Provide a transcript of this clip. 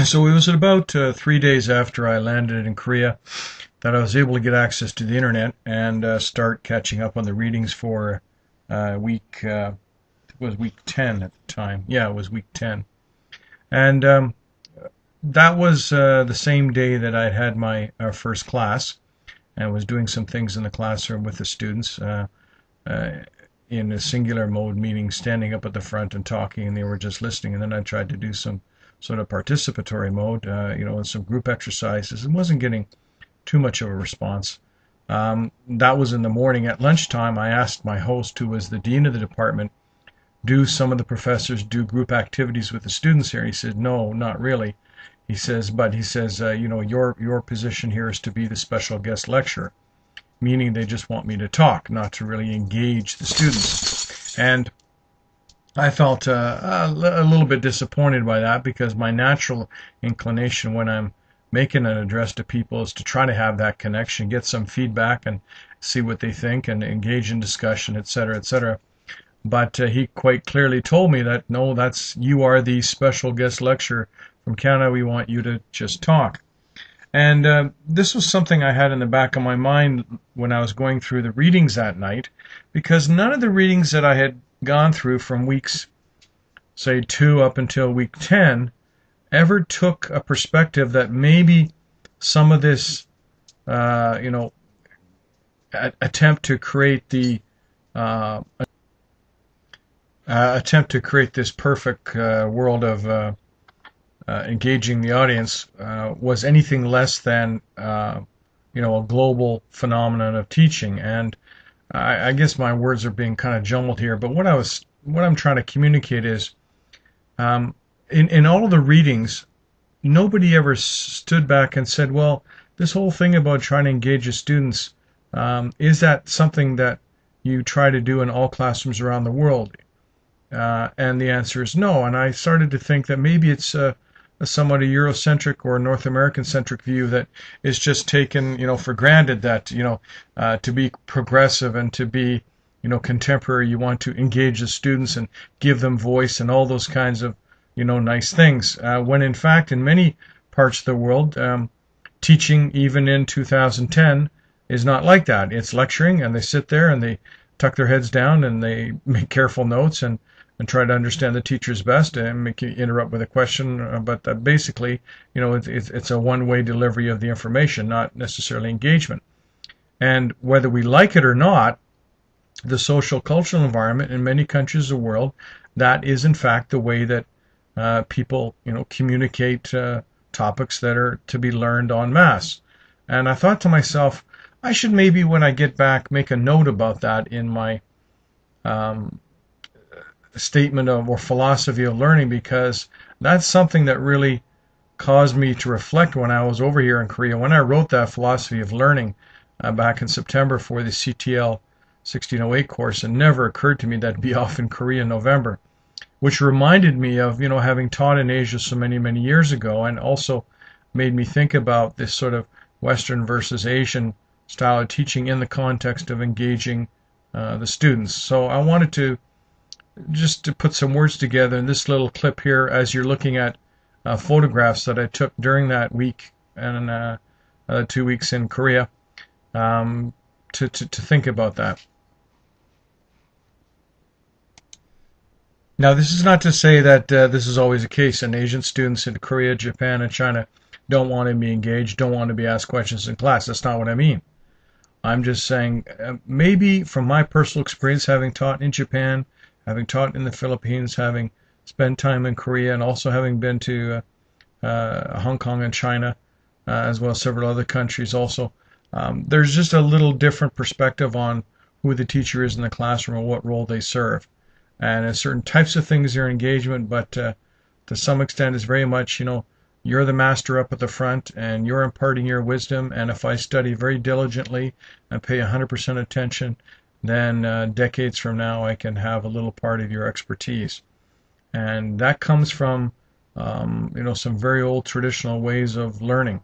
So it was about 3 days after I landed in Korea that I was able to get access to the internet and start catching up on the readings for week. It was week 10 at the time. Yeah, it was week 10, and that was the same day that I had my first class and was doing some things in the classroom with the students. Uh, in a singular mode, meaning standing up at the front and talking, and they were just listening. And then I tried to do some sort of participatory mode, and some group exercises, and wasn't getting too much of a response. That was in the morning. At lunchtime, I asked my host, who was the dean of the department, do some of the professors do group activities with the students here? He said, no, not really. But he says, your position here is to be the special guest lecturer, meaning they just want me to talk, not to really engage the students. And I felt a little bit disappointed by that, because my natural inclination when I'm making an address to people is to try to have that connection, get some feedback, and see what they think, and engage in discussion, etc., etc. But he quite clearly told me that, no, you are the special guest lecturer from Canada. We want you to just talk. And this was something I had in the back of my mind when I was going through the readings that night, because none of the readings that I had gone through from weeks, say, 2 up until week 10 ever took a perspective that maybe some of this, attempt to create this perfect world of engaging the audience was anything less than a global phenomenon of teaching. And I guess my words are being kind of jumbled here, but what I'm trying to communicate is, in all of the readings, nobody ever stood back and said, well, this whole thing about trying to engage the students, is that something that you try to do in all classrooms around the world? And the answer is no. And I started to think that maybe it's a somewhat a Eurocentric or a North American-centric view that is just taken, for granted, that, to be progressive and to be, contemporary, you want to engage the students and give them voice and all those kinds of, nice things. When in fact, in many parts of the world, teaching, even in 2010, is not like that. It's lecturing, and they sit there and they tuck their heads down and they make careful notes and try to understand the teacher's best and make you interrupt with a question. But basically, it's a one-way delivery of the information, not necessarily engagement. And whether we like it or not, the social cultural environment in many countries of the world, that is in fact the way that people, communicate topics that are to be learned en masse. And I thought to myself, I should maybe, when I get back, make a note about that in my statement of or philosophy of learning, because that's something that really caused me to reflect when I was over here in Korea. When I wrote that philosophy of learning back in September for the CTL 1608 course, it never occurred to me that it'd be off in Korea in November, which reminded me of, having taught in Asia so many, many years ago, and also made me think about this sort of Western versus Asian style of teaching in the context of engaging the students. So I wanted to just to put some words together in this little clip here, as you're looking at photographs that I took during that week and 2 weeks in Korea, to think about that. Now, this is not to say that this is always the case, and Asian students in Korea, Japan, and China don't want to be engaged, don't want to be asked questions in class. That's not what I mean. I'm just saying, maybe from my personal experience, having taught in Japan, having taught in the Philippines, having spent time in Korea, and also having been to Hong Kong and China, as well as several other countries also, there's just a little different perspective on who the teacher is in the classroom and what role they serve. And in certain types of things, their engagement, but to some extent, is very much, you're the master up at the front, and you're imparting your wisdom, and if I study very diligently and pay 100% attention, then decades from now I can have a little part of your expertise. And that comes from some very old traditional ways of learning.